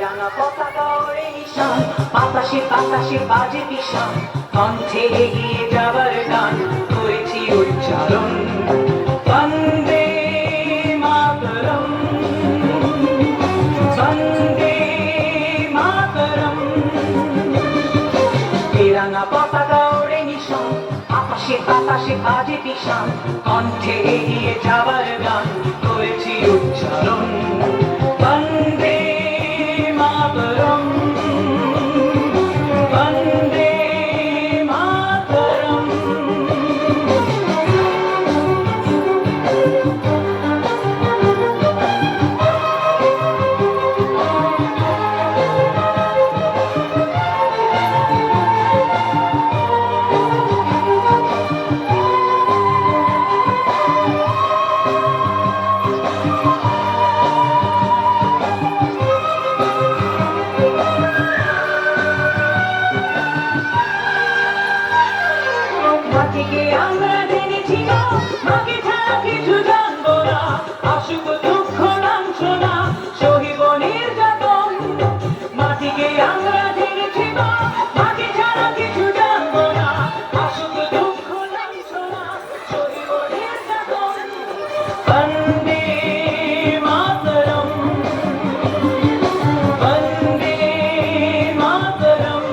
রাঙা পতাকা ওড়ে নিশান, বাতাসে বাতাসে বাজে বিষাণ, কণ্ঠে এগিয়ে যাবার গান করেছি উচ্চারণ। বন্দে মাতরম, বন্দে মাতরম। রাঙা পতাকা ওড়ে নিশান, আকাশে বাতাসে বাজে বিষাণ, কণ্ঠে এগিয়ে যাবার গান করেছি উচ্চারণ। বন্দে মাতরম, বন্দে মাতরম। মাটিকে আমরা জেনেছি না, মাকে ছাড়া কিছু জানবো না, আসুক দুঃখ লাঞ্ছনা সহিব নির্যাতন। মাটিকে আমরা জেনেছি না, মাকে ছাড়া কিছু জানবো না, আসুক দুঃখ লাঞ্ছনা সহিব নির্যাতন। বন্দে মাতরম, বন্দে মাতরম।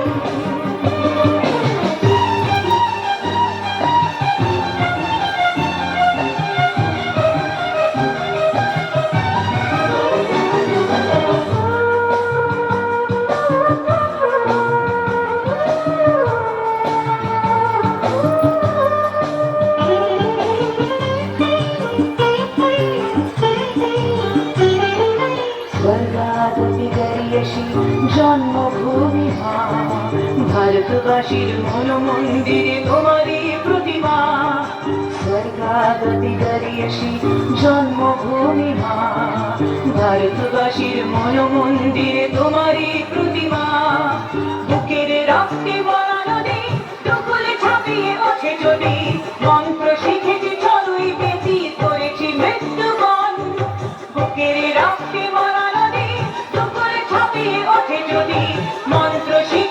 স্বর্গাদপি গরিয়সী জন্মভূমি মা, ভারতবাসীর মন মন্দিরে তোমারই প্রতিমা। স্বর্গাদপি গরিয়সী জন্মভূমি মা, ভারতবাসীর মন মন্দিরে তোমারই প্রতিমা। বুকের রক্তে ভরা নদী দুকুলে ছাপিয়ে ওঠে যদি, মন্ত্র শিখেছি চলুই বেঁচি করেছি মৃত্যুবরণ। বুকের রক্তে ভরা নদী দুকুলে ছাপিয়ে ওঠে যদি, মন্ত্র শিখে